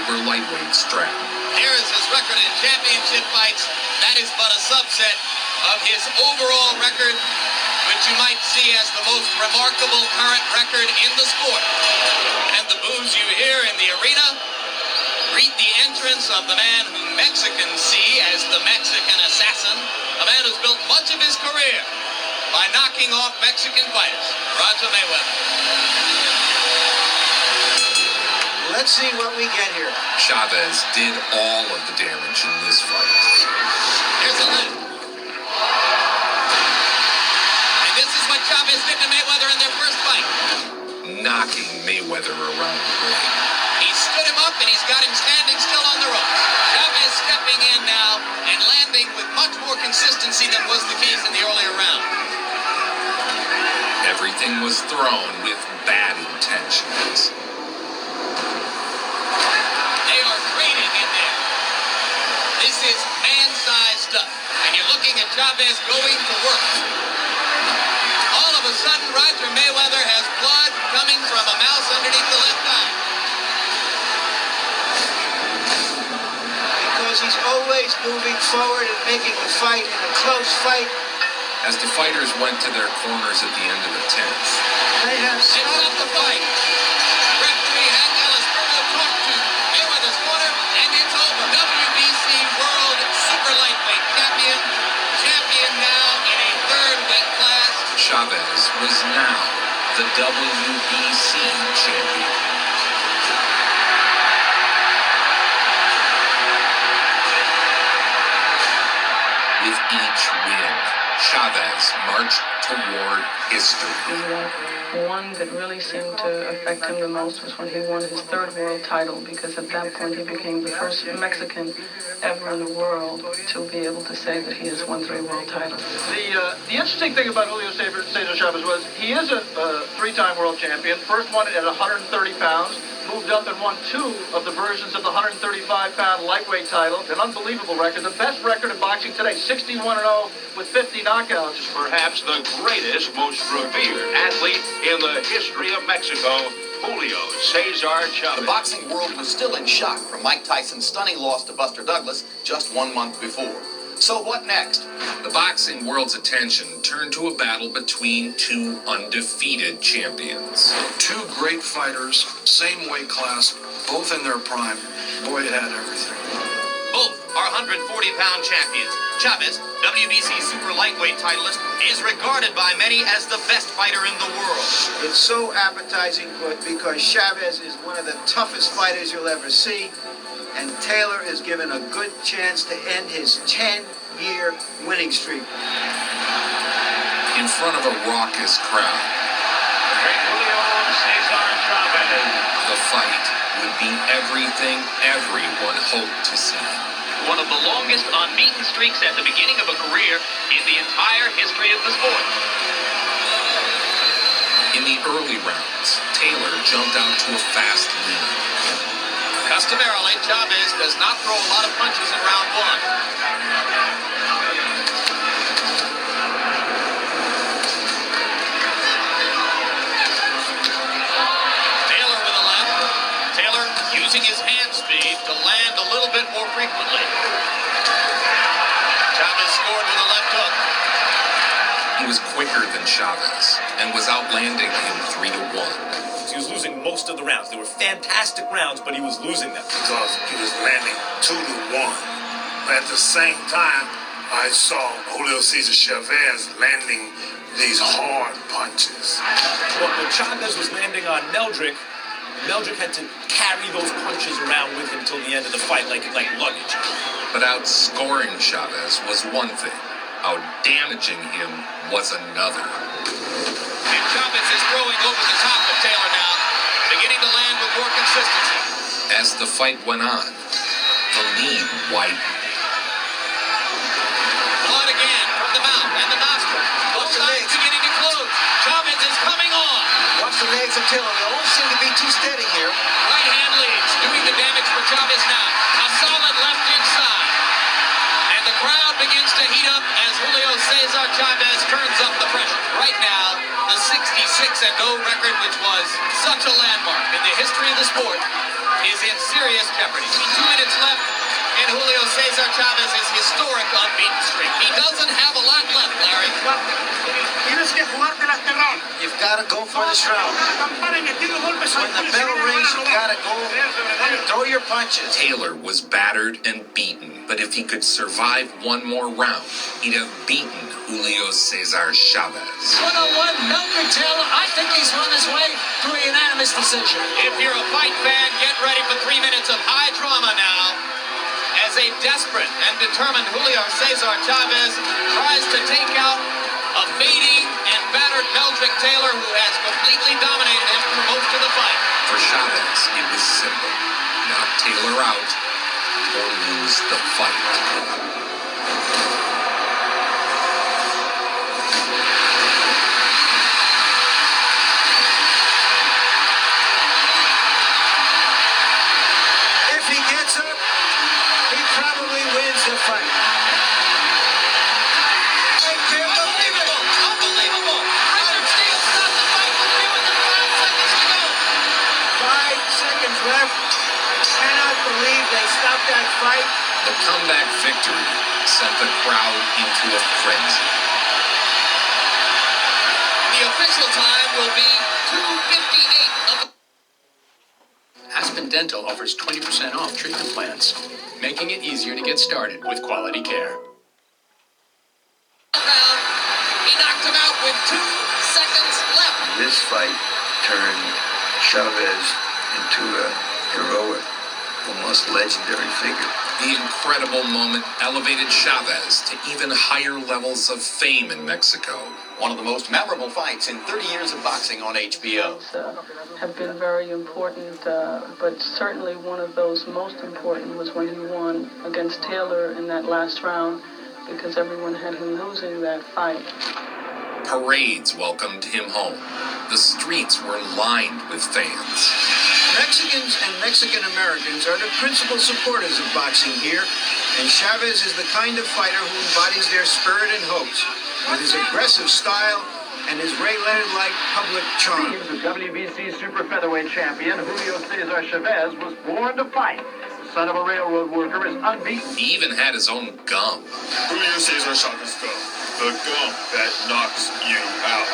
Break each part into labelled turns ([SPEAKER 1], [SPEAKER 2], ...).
[SPEAKER 1] super lightweight strap.
[SPEAKER 2] Here is his record in championship fights. That is but a subset of his overall record, which you might see as the most remarkable current record in the sport. And the boos you hear in the arena greet the entrance of the man who Mexicans see as the Mexican assassin, a man who's built much of his career by knocking off Mexican fighters, Roger Mayweather.
[SPEAKER 3] Let's see what we get here.
[SPEAKER 1] Chavez did all of the damage in this fight.
[SPEAKER 2] Here's a left. And this is what Chavez did to Mayweather in their first fight.
[SPEAKER 1] Knocking Mayweather around the ring.
[SPEAKER 2] He stood him up and he's got him standing still on the ropes. Chavez stepping in now and landing with much more consistency than was the case in the earlier round.
[SPEAKER 1] Everything was thrown with bad intentions.
[SPEAKER 2] They are trading in there. This is man-sized stuff. And you're looking at Chavez going to work. All of a sudden, Roger Mayweather has blood coming from a mouse underneath the left eye.
[SPEAKER 3] Because he's always moving forward and making the fight in a close fight.
[SPEAKER 1] As the fighters went to their corners at the end of the 10th.
[SPEAKER 3] They have
[SPEAKER 2] stopped the fight. Referee Hank Ellis talked to Mayweather's corner, and it's over. WBC World Super Lightweight champion now in a third weight class.
[SPEAKER 1] Chavez was now the WBC champion. With each win, Chavez marched toward history.
[SPEAKER 4] The one that really seemed to affect him the most was when he won his third world title, because at that point he became the first Mexican ever in the world to be able to say that he has won 3 world titles.
[SPEAKER 5] The interesting thing about Julio Cesar Chavez was he is a 3-time world champion. First won it at 130 pounds. Moved up and won 2 of the versions of the 135-pound lightweight title. An unbelievable record. The best record in boxing today, 61-0 with 50 knockouts.
[SPEAKER 6] Perhaps the greatest, most revered athlete in the history of Mexico, Julio Cesar Chavez.
[SPEAKER 2] The boxing world was still in shock from Mike Tyson's stunning loss to Buster Douglas just 1 month before. So what next?
[SPEAKER 1] The boxing world's attention turned to a battle between 2 undefeated champions.
[SPEAKER 7] 2 great fighters, same weight class, both in their prime. Boy, it had everything.
[SPEAKER 2] Both are 140-pound champions. Chavez, WBC Super Lightweight titleist, is regarded by many as the best fighter in the world.
[SPEAKER 3] It's so appetizing, but because Chavez is one of the toughest fighters you'll ever see, and Taylor is given a good chance to end his 10-year winning streak.
[SPEAKER 1] In front of a raucous crowd,
[SPEAKER 6] Julio Cesar Chavez.
[SPEAKER 1] the fight would be everything everyone hoped to see.
[SPEAKER 2] One of the longest unbeaten streaks at the beginning of a career in the entire history of the sport.
[SPEAKER 1] In the early rounds, Taylor jumped out to a fast lead.
[SPEAKER 2] Customarily, Chavez does not throw a lot of punches in round 1. Taylor with a left. Taylor using his hand speed to land a little bit more frequently. Chavez scored with a left hook.
[SPEAKER 1] He was quicker than Chavez and was outlanding him 3-1.
[SPEAKER 8] He was losing most of the rounds. They were fantastic rounds, but he was losing them.
[SPEAKER 9] Because he was landing 2-1. But at the same time, I saw Julio Cesar Chavez landing these hard punches.
[SPEAKER 8] But when Chavez was landing on Meldrick had to carry those punches around with him till the end of the fight like luggage.
[SPEAKER 1] But outscoring Chavez was one thing. Out-damaging him was another.
[SPEAKER 2] And Chavez is throwing over the top of Taylor now, beginning to land with more consistency.
[SPEAKER 1] As the fight went on, the lead widened.
[SPEAKER 2] Blood again from the mouth and the nostril. Both sides beginning to close. Chavez is coming on.
[SPEAKER 3] Watch the legs of Taylor. They don't seem to be too steady here.
[SPEAKER 2] Right hand leads, doing the damage for Chavez now. A solid left inside. And the crowd begins to heat up as Julio Cesar Chavez turns up the pressure. Right now, the 66-0 record, which was such a landmark in the history of the sport, is in serious jeopardy. 2 minutes left in Julio Cesar Chavez's historic unbeaten streak. He doesn't have a lot left, Larry.
[SPEAKER 3] You've got to go for this round. When the bell rings, you've got to go. Throw your punches.
[SPEAKER 1] Taylor was battered and beaten, but if he could survive one more round, he'd have beaten Julio Cesar Chavez.
[SPEAKER 10] 101, Melvin Taylor. I think he's won his way to a unanimous decision.
[SPEAKER 2] If you're a fight fan, get ready for 3 minutes of high drama now, as a desperate and determined Julio Cesar Chavez tries to take out a fading and battered Meldrick Taylor, who has completely dominated him for most of the fight.
[SPEAKER 1] For Chavez, it was simple. Knock Taylor out or lose the fight. The comeback victory sent the crowd into a frenzy.
[SPEAKER 2] The official time will be 2:58.
[SPEAKER 11] Aspen Dental offers 20% off treatment plans, making it easier to get started with quality care.
[SPEAKER 2] He knocked him out with 2 seconds left.
[SPEAKER 3] This fight turned Chavez into a heroic, almost legendary figure.
[SPEAKER 1] The incredible moment elevated Chavez to even higher levels of fame in Mexico.
[SPEAKER 2] One of the most memorable fights in 30 years of boxing on HBO.
[SPEAKER 4] Have been very important, but certainly one of those most important was when he won against Taylor in that last round, because everyone had him losing that fight.
[SPEAKER 1] Parades welcomed him home. The streets were lined with fans.
[SPEAKER 3] Mexicans and Mexican Americans are the principal supporters of boxing here, and Chavez is the kind of fighter who embodies their spirit and hopes with his aggressive style and his Ray Leonard-like public charm.
[SPEAKER 5] The WBC super featherweight champion Julio Cesar Chavez was born to fight. The son of a railroad worker is unbeaten.
[SPEAKER 1] He even had his own gum.
[SPEAKER 9] Julio Cesar Chavez gum. The gum that knocks you out.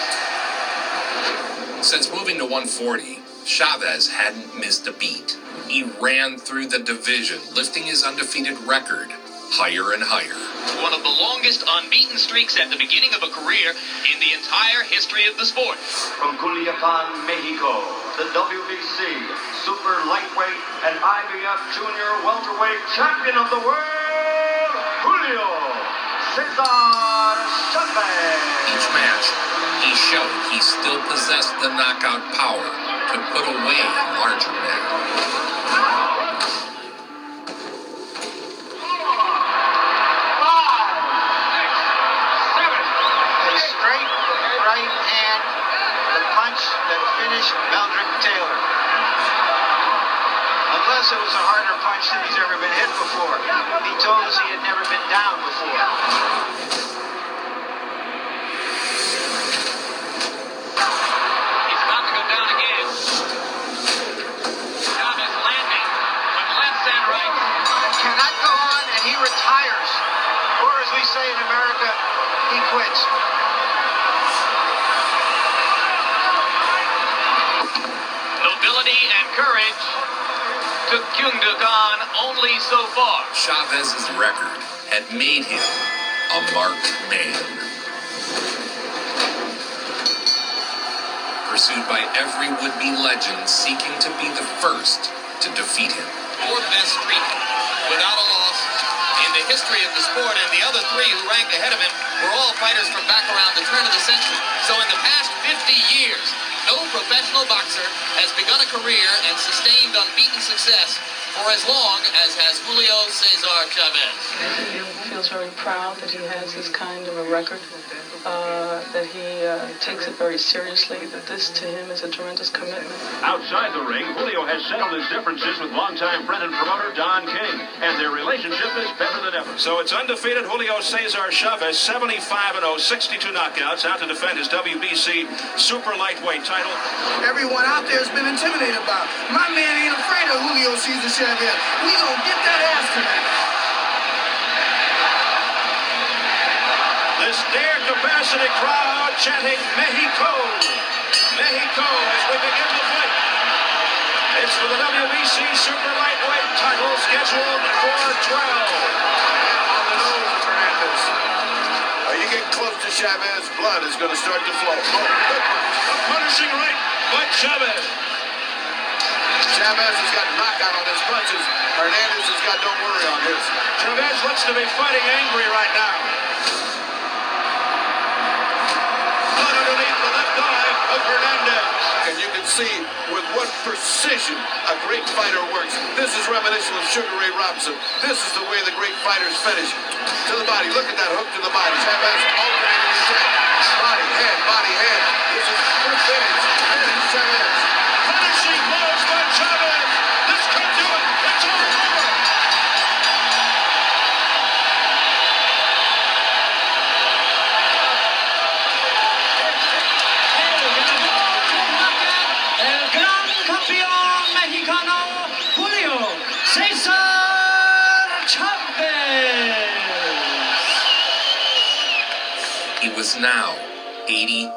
[SPEAKER 1] Since moving to 140, Chavez hadn't missed a beat. He ran through the division, lifting his undefeated record higher and higher.
[SPEAKER 2] One of the longest unbeaten streaks at the beginning of a career in the entire history of the sport.
[SPEAKER 12] From Culiacan, Mexico, the WBC super lightweight and IBF junior welterweight champion of the world, Julio Cesar Chavez.
[SPEAKER 1] Each match, he showed he still possessed the knockout power to put away larger men.
[SPEAKER 3] Meldrick Taylor. Unless it was a harder punch than he's ever been hit before. He told us he had never been down before.
[SPEAKER 2] He's about to go down again. Chavez landing with left and right.
[SPEAKER 3] Cannot go on, and he retires. Or as we say in America, he quits.
[SPEAKER 2] Nobility and courage took Kyungdukan only so far.
[SPEAKER 1] Chavez's record had made him a marked man. Pursued by every would-be legend seeking to be the first to defeat him.
[SPEAKER 2] Fourth best streak without a loss in the history of the sport, and the other 3 who ranked ahead of him were all fighters from back around the turn of the century. So in the past 50 years, no professional boxer has begun a career and sustained unbeaten success for as long as has Julio Cesar Chavez.
[SPEAKER 4] He feels very proud that he has this kind of a record, that he takes it very seriously, that this to him is a tremendous commitment.
[SPEAKER 6] Outside the ring, Julio has settled his differences with longtime friend and promoter Don King, and their relationship is better than ever. So it's undefeated Julio Cesar Chavez, 75-0, 62 knockouts, out to defend his WBC super lightweight title.
[SPEAKER 13] Everyone out there has been intimidated by him. My man ain't afraid of Julio Cesar Chavez. We gonna get that ass tonight.
[SPEAKER 6] This dare capacity crowd chanting Mexico, Mexico as we begin the fight. It's for the WBC super lightweight title scheduled for 12.
[SPEAKER 9] On the nose, Hernandez. You get close to Chavez, blood is going to start to flow. Oh, good punch.
[SPEAKER 6] A punishing right by Chavez.
[SPEAKER 9] Chavez has got knockout on his punches. Hernandez has got don't worry on his.
[SPEAKER 6] Chavez looks to be fighting angry right now. Blood underneath the left eye of Hernandez.
[SPEAKER 9] And you can see with what precision a great fighter works. This is reminiscent of Sugar Ray Robinson. This is the way the great fighters finish. To the body. Look at that hook to the body. Chavez alternating the attack. Body, head, body, head. This is finish. Finish, Chavez.
[SPEAKER 6] Punishing blows by Chavez. This could do it. It's all over.
[SPEAKER 10] El gran campeón mexicano Julio Cesar Chavez.
[SPEAKER 1] He was now 80-0.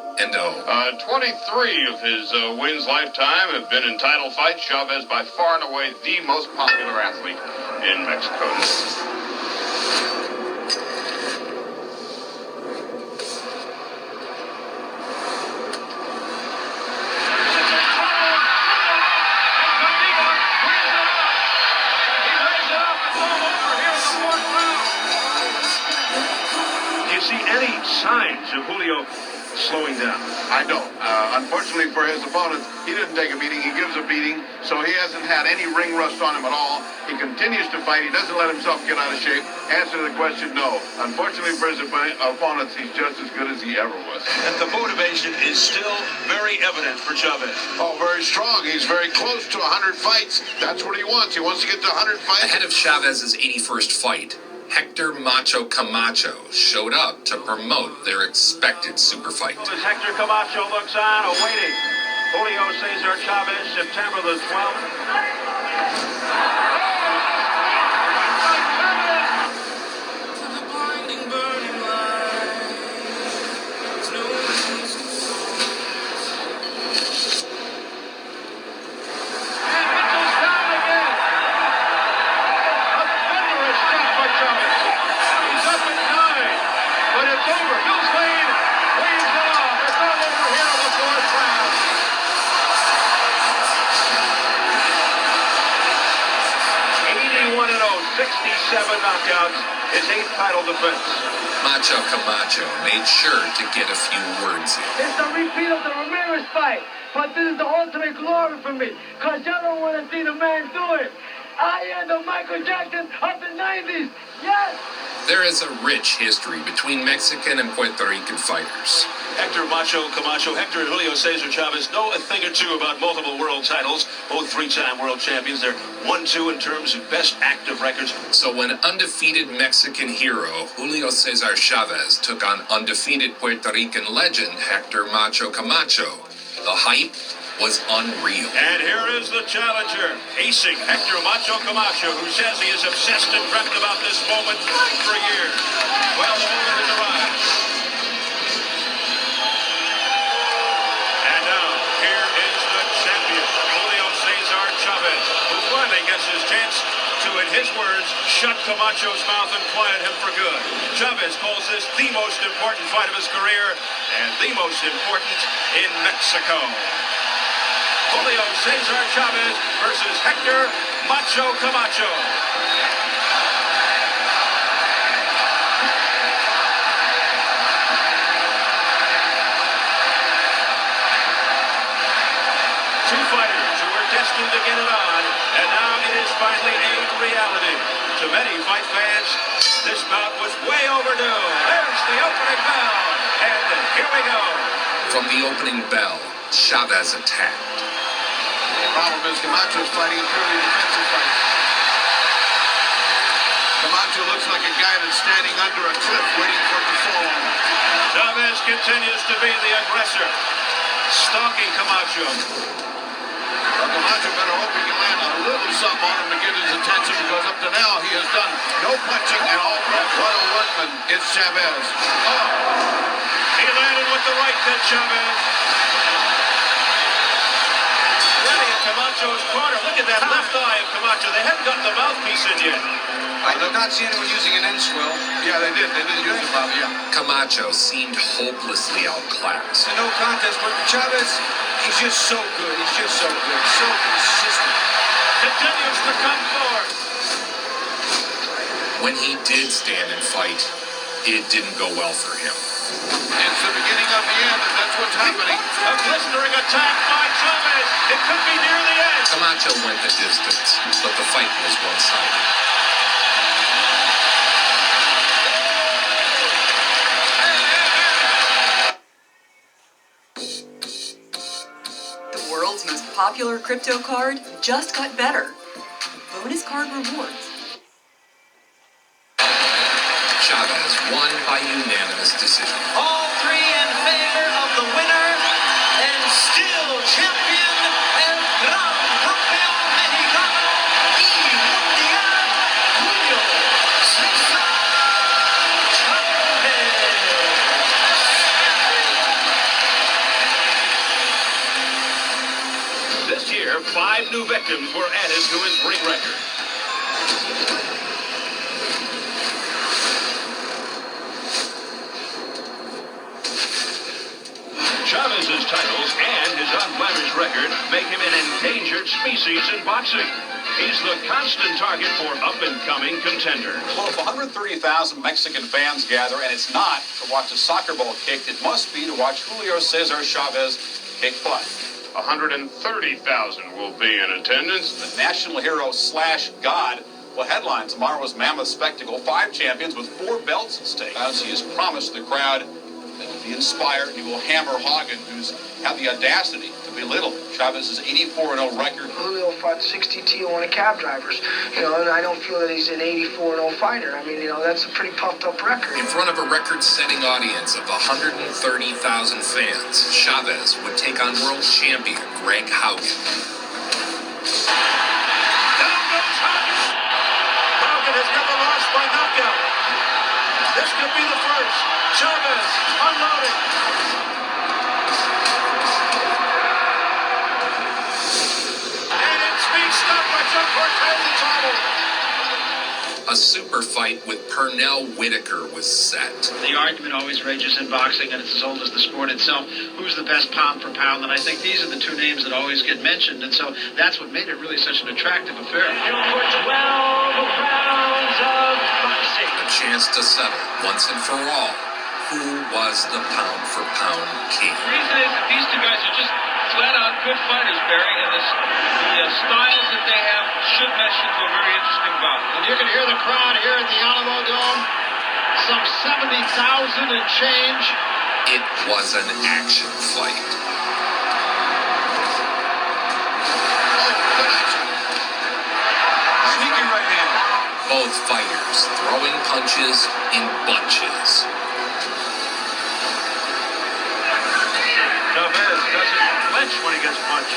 [SPEAKER 6] 23 of his wins lifetime have been in title fights. Chavez by far and away the most popular athlete in Mexico. Do you see any signs of Julio slowing down?
[SPEAKER 9] I don't. Unfortunately for his opponent, he didn't take a beating. He gives a beating, so he hasn't had any ring rust on him at all. He continues to fight. He doesn't let himself get out of shape. Answer to the question, no. Unfortunately for his opponents, he's just as good as he ever was.
[SPEAKER 6] And the motivation is still very evident for Chavez.
[SPEAKER 9] Oh, very strong. He's very close to 100 fights. That's what he wants. He wants to get to 100 fights.
[SPEAKER 1] Ahead of Chavez's 81st fight, Hector Macho Camacho showed up to promote their expected super fight.
[SPEAKER 6] As Hector Camacho looks on, awaiting Julio Cesar Chavez, September the 12th. Knockouts, his 8th title defense.
[SPEAKER 1] Macho Camacho made sure to get a few words in.
[SPEAKER 14] It's a repeat of the Ramirez fight, but this is the ultimate glory for me, because y'all don't want to see the man do it. I am the Michael Jackson of the 90s, yes!
[SPEAKER 1] There is a rich history between Mexican and Puerto Rican fighters.
[SPEAKER 6] Hector Macho Camacho, Hector and Julio Cesar Chavez know a thing or two about multiple world titles. Both 3-time world champions. They're 1-2 in terms of best active records.
[SPEAKER 1] So when undefeated Mexican hero Julio Cesar Chavez took on undefeated Puerto Rican legend Hector Macho Camacho, the hype was unreal.
[SPEAKER 6] And here is the challenger, acing Hector Macho Camacho, who says he is obsessed and dreamt about this moment for years. Well, the moment has arrived. And now, here is the champion, Julio Cesar Chavez, who finally gets his chance to, in his words, shut Camacho's mouth and quiet him for good. Chavez calls this the most important fight of his career and the most important in Mexico. Julio Cesar Chavez versus Hector Macho Camacho. Two fighters who were destined to get it on, and now it is finally a reality. To many fight fans, this bout was way overdue. There's the opening bell, and here we go.
[SPEAKER 1] From the opening bell, Chavez attacked.
[SPEAKER 9] The problem is Camacho's fighting a purely defensive fight. Camacho looks like a guy that's standing under a cliff waiting for it to fall on him.
[SPEAKER 6] Chavez continues to be the aggressor, stalking Camacho.
[SPEAKER 9] Well, Camacho better hope he can land a little something on him to get his attention, because up to now he has done no punching and all right. What a workman is Chavez. Oh,
[SPEAKER 6] he landed with the right to Chavez. Ready in Camacho's corner. Look at that left eye of Camacho. They haven't gotten the mouthpiece in yet.
[SPEAKER 3] I did not see anyone using an end swill.
[SPEAKER 9] Yeah, they did. They did use the mouth, yeah.
[SPEAKER 1] Camacho seemed hopelessly outclassed.
[SPEAKER 3] It's a no contest, but Chavez, he's just so good. He's just so good. So consistent.
[SPEAKER 6] Continues to come forward.
[SPEAKER 1] When he did stand and fight, it didn't go well for him.
[SPEAKER 9] It's the beginning of the end, and that's what's happening.
[SPEAKER 6] A blistering attack by Chavez. It could be near the end.
[SPEAKER 1] Camacho went the distance, but the fight was one-sided.
[SPEAKER 15] The world's most popular crypto card just got better. Bonus card rewards.
[SPEAKER 1] Chavez won by unanimous decision.
[SPEAKER 2] All three in favor of the winner, and still champion, el gran campeón mexicano y mundial, Julio Cesar Chavez.
[SPEAKER 6] This year, 5 new victims were added to his ring record. Chavez's titles and his unblemished record make him an endangered species in boxing. He's the constant target for up-and-coming contenders.
[SPEAKER 16] Well, if 130,000 Mexican fans gather, and it's not to watch a soccer ball kicked, it must be to watch Julio Cesar Chavez kick butt.
[SPEAKER 6] 130,000 will be in attendance.
[SPEAKER 16] The national hero / God will headline tomorrow's mammoth spectacle. 5 champions with 4 belts at stake. As he has promised the crowd that will be inspired, he will hammer Hagen, who's had the audacity to belittle Chavez's 84-0 record.
[SPEAKER 13] Julio fought 60 Tijuana cab drivers, and I don't feel that he's an 84-0 fighter. I mean, that's a pretty pumped up record.
[SPEAKER 1] In front of a record-setting audience of 130,000 fans, Chavez would take on world champion Greg Haugen.
[SPEAKER 6] Down goes Haugen. Haugen has never lost by knockout. This could be the first. Chavez unloading. And it's being stopped by Chuck Cortez and Chavez.
[SPEAKER 1] A super fight with Pernell Whitaker was set.
[SPEAKER 17] The argument always rages in boxing, and it's as old as the sport itself. Who's the best pound for pound? And I think these are the 2 names that always get mentioned, and so that's what made it really such an attractive affair.
[SPEAKER 14] For 12 rounds of boxing.
[SPEAKER 1] A chance to settle once and for all who was the pound-for-pound king.
[SPEAKER 17] The reason is that these 2 guys are just flat-out good fighters, Barry, and the styles that they have should mesh into a very interesting bout.
[SPEAKER 10] And you can hear the crowd here at the Alamo Dome, some 70,000 and change.
[SPEAKER 1] It was an action fight.
[SPEAKER 9] Sneaky right hand.
[SPEAKER 1] Both fighters throwing punches in bunches.
[SPEAKER 6] Chavez doesn't flinch when he gets punched.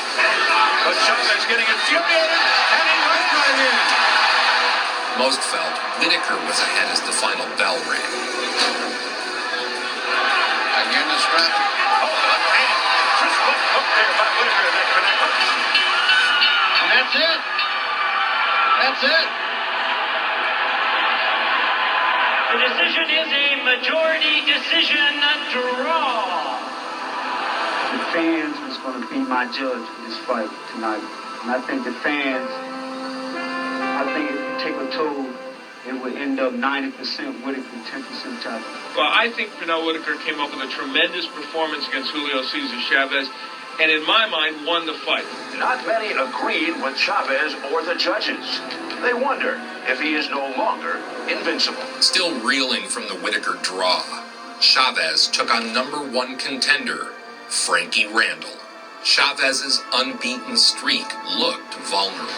[SPEAKER 6] But Chavez getting infuriated, and he went right in.
[SPEAKER 1] Most felt Whitaker was ahead as the final bell rang.
[SPEAKER 9] Again, the strap.
[SPEAKER 6] Oh, left hand. Just left hook there by Whitaker that connected.
[SPEAKER 10] And that's it. That's it.
[SPEAKER 14] The decision is a majority decision draw.
[SPEAKER 18] The fans was going to be my judge for this fight tonight. And I think the fans, if you take a toll, it would end up 90% Whitaker, 10% Chavez.
[SPEAKER 5] Well, I think Pernell Whitaker came up with a tremendous performance against Julio Cesar Chavez.
[SPEAKER 6] and in my mind, won the fight.
[SPEAKER 19] Not many agreed with Chavez or the judges. They wonder if he is no longer invincible.
[SPEAKER 1] Still reeling from the Whitaker draw, Chavez took on #1 contender, Frankie Randall. Chavez's unbeaten streak looked vulnerable.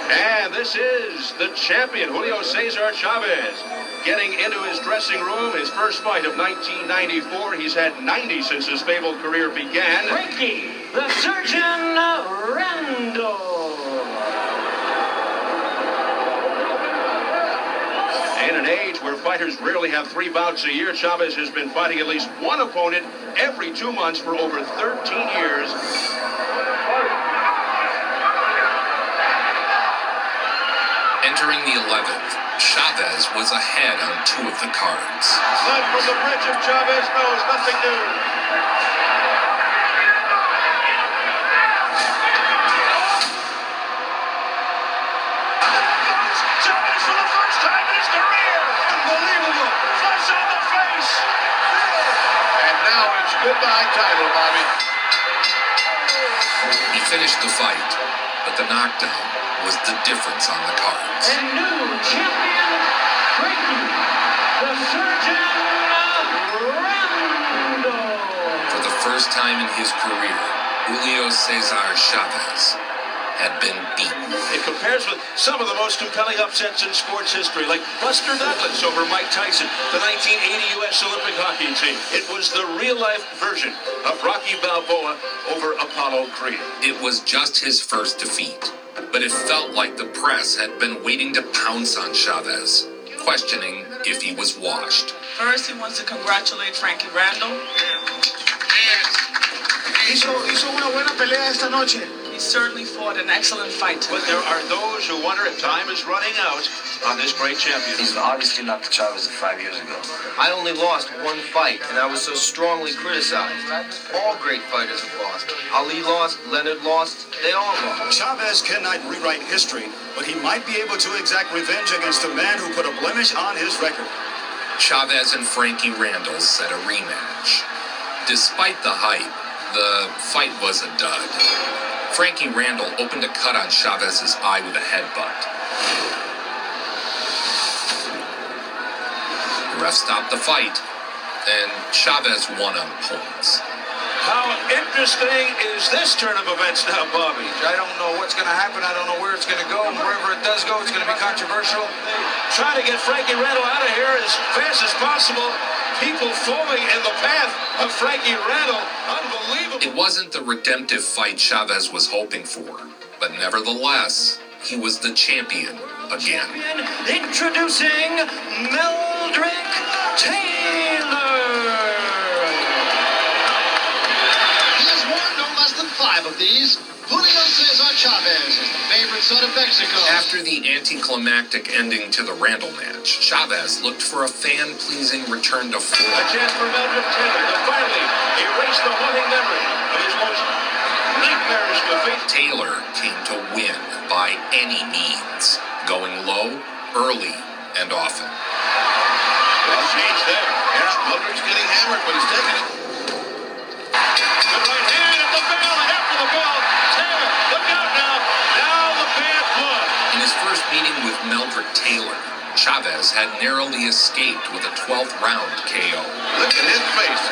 [SPEAKER 6] And this is the champion, Julio Cesar Chavez, getting into his dressing room. His first fight of 1994. He's had 90 since his fabled career began.
[SPEAKER 19] Frankie, the Surgeon Randall.
[SPEAKER 6] In an age where fighters rarely have 3 bouts a year, Chavez has been fighting at least one opponent every 2 months for over 13 years.
[SPEAKER 1] Entering the 11th, Chavez was ahead on 2 of the cards.
[SPEAKER 9] Blood from the bridge of Chavez knows nothing new.
[SPEAKER 19] Chavez for the first time in his career. Unbelievable. Flush on the face.
[SPEAKER 9] And now it's goodbye title, Bobby.
[SPEAKER 1] He finished the fight, but the knockdown was the difference on the cards.
[SPEAKER 19] And new champion, Frankie, the Surgeon Randall.
[SPEAKER 1] For the first time in his career, Julio Cesar Chavez had been beaten.
[SPEAKER 6] It compares with some of the most compelling upsets in sports history, like Buster Douglas over Mike Tyson, the 1980 U.S. Olympic hockey team. It was the real-life version of Rocky Balboa over Apollo Creed.
[SPEAKER 1] It was just his first defeat, but it felt like the press had been waiting to pounce on Chavez, questioning if he was washed.
[SPEAKER 20] First, he wants to congratulate Frankie Randall.
[SPEAKER 13] Hizo una buena pelea esta noche.
[SPEAKER 20] He certainly fought an excellent fight.
[SPEAKER 6] But there are those who wonder if time is running out on this great champion.
[SPEAKER 21] He's obviously not the Chavez of 5 years ago. I only lost one fight, and I was so strongly criticized. All great fighters have lost. Ali lost, Leonard lost, they all lost.
[SPEAKER 22] Chavez cannot rewrite history, but he might be able to exact revenge against a man who put a blemish on his record.
[SPEAKER 1] Chavez and Frankie Randall set a rematch. Despite the hype, the fight was a dud. Frankie Randall opened a cut on Chavez's eye with a headbutt. The ref stopped the fight, and Chavez won on points.
[SPEAKER 6] How interesting is this turn of events now, Bobby?
[SPEAKER 3] I don't know what's going to happen. I don't know where it's going to go. And wherever it does go, it's going to be controversial.
[SPEAKER 6] Trying to get Frankie Randall out of here as fast as possible. People foaming in the path of Frankie Randall. Unbelievable.
[SPEAKER 1] It wasn't the redemptive fight Chavez was hoping for, but nevertheless, he was the champion again.
[SPEAKER 19] Introducing Meldrick Taylor.
[SPEAKER 10] He has won no less than 5 of these. Julio Cesar Chavez is the favorite son of Mexico.
[SPEAKER 1] After the anticlimactic ending to the Randall match, Chavez looked for a fan-pleasing return to form.
[SPEAKER 6] A chance for Meldrick Taylor to finally erase the haunting memory of his most nightmarish defeat.
[SPEAKER 1] Taylor came to win by any means, going low, early, and often.
[SPEAKER 9] Well, change there. Yeah, Meldrick's getting hammered, but he's taking it.
[SPEAKER 6] Good right hand at the bell, after the bell. Taylor, look out now. Now the bad blood.
[SPEAKER 1] In his first meeting with Meldrick Taylor, Chavez had narrowly escaped with a 12th round KO.
[SPEAKER 9] Look at his face.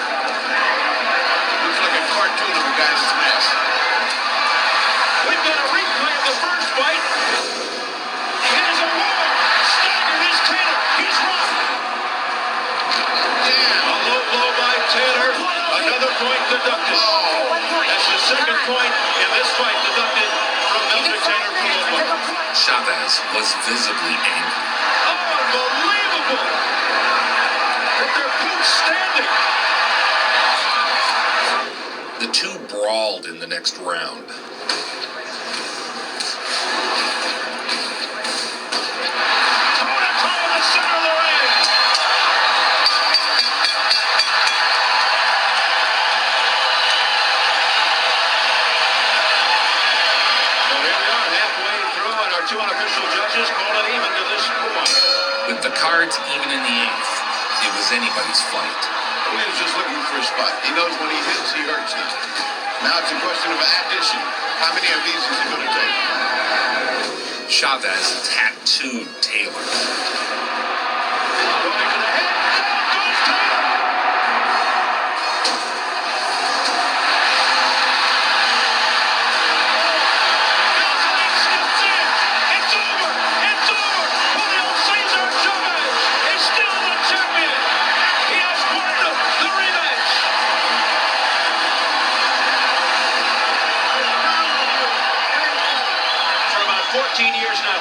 [SPEAKER 9] Looks like a cartoon of a guy that's a mess.
[SPEAKER 6] We've got a replay of the first fight. Here's a war. Staggered is Taylor. He's rocked. A low blow by Taylor. Another point deducted. That's the second point in this fight deducted from Meldrick Taylor for low blow.
[SPEAKER 1] Chavez was visibly angry.
[SPEAKER 6] Unbelievable! With their boots standing.
[SPEAKER 1] The two brawled in the next round.
[SPEAKER 6] Toe-to-toe in the center of the ring. So here we are, halfway through, and our 2 unofficial judges call it even to this point.
[SPEAKER 1] With the cards even in the 8th, it was anybody's fight.
[SPEAKER 9] Julio's just looking for a spot. He knows when he hits, he hurts now. Now it's a question of addition. How many of these is he going to take?
[SPEAKER 1] Chavez tattooed Taylor.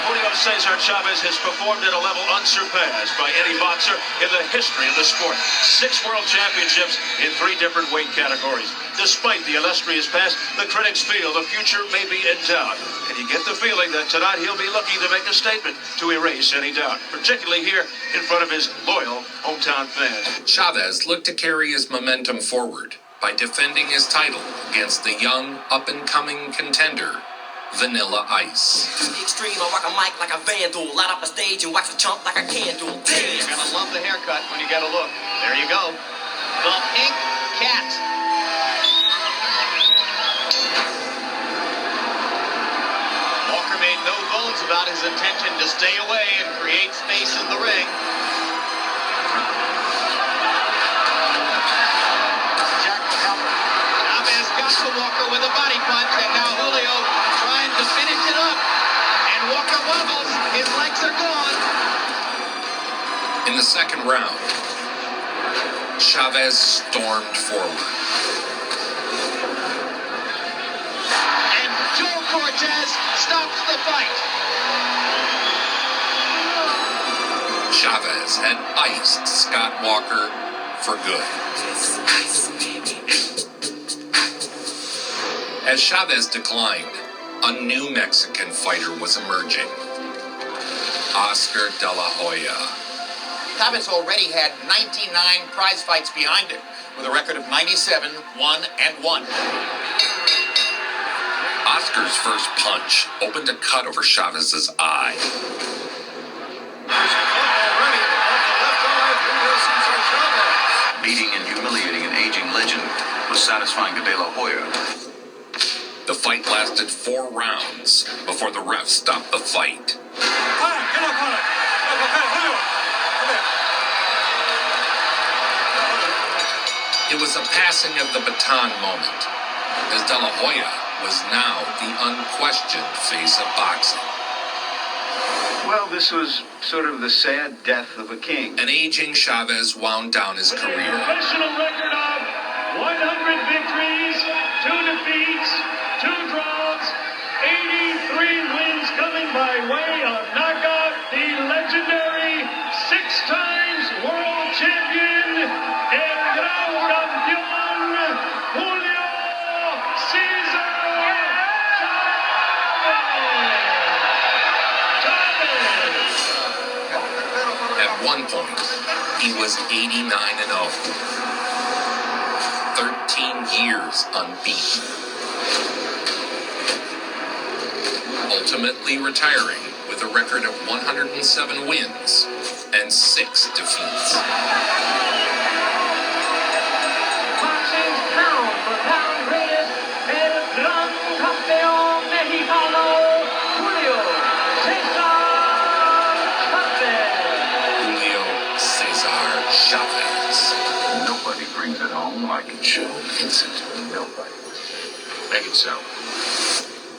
[SPEAKER 6] Julio Cesar Chavez has performed at a level unsurpassed by any boxer in the history of the sport. 6 world championships in 3 different weight categories. Despite the illustrious past, the critics feel the future may be in doubt. And you get the feeling that tonight he'll be looking to make a statement to erase any doubt, particularly here in front of his loyal hometown fans.
[SPEAKER 1] Chavez looked to carry his momentum forward by defending his title against the young, up-and-coming contender, Vanilla Ice.
[SPEAKER 7] To the extreme, I rock a mic like a vandal. Light up a stage and wax a chump like a candle. Damn!
[SPEAKER 2] You're gonna love the haircut when you get a look. There you go. The Pink Cat. Walker made no bones about his intention to stay away and create space in the ring. Chavez got to Walker with a body punch, and now Julio trying to finish it up. And Walker wobbles. His legs are gone.
[SPEAKER 1] In the second round, Chavez stormed forward.
[SPEAKER 2] And Joe Cortez stops the fight.
[SPEAKER 1] Chavez had iced Scott Walker for good. As Chavez declined, a new Mexican fighter was emerging. Oscar De La Hoya.
[SPEAKER 2] Chavez already had 99 prize fights behind him, with a record of 97, 1-1.
[SPEAKER 1] Oscar's first punch opened a cut over Chavez's eye.
[SPEAKER 8] Beating and humiliating an aging legend was satisfying to De La Hoya.
[SPEAKER 1] The fight lasted 4 rounds before the ref stopped the fight. It was a passing of the baton moment, as De La Hoya was now the unquestioned face of boxing.
[SPEAKER 3] Well, this was sort of the sad death of a king.
[SPEAKER 1] An aging Chavez wound down his
[SPEAKER 14] With a
[SPEAKER 1] career.
[SPEAKER 14] professional record of 100 victories, 2 defeats, 2 draws, 83 wins coming by way of knockout, the legendary 6 times world champion, el gran campeón, Julio Cesar Chavez.
[SPEAKER 1] At one point, he was 89-0. 13 years unbeaten. Ultimately retiring with a record of 107 wins and 6 defeats.
[SPEAKER 14] Boxing's pound for pound greatest, el gran campeón mexicano, Julio Cesar Chavez.
[SPEAKER 1] Julio Cesar Chavez.
[SPEAKER 8] Nobody brings it home like it should.
[SPEAKER 1] Vincent.
[SPEAKER 8] Nobody.
[SPEAKER 1] Make it so.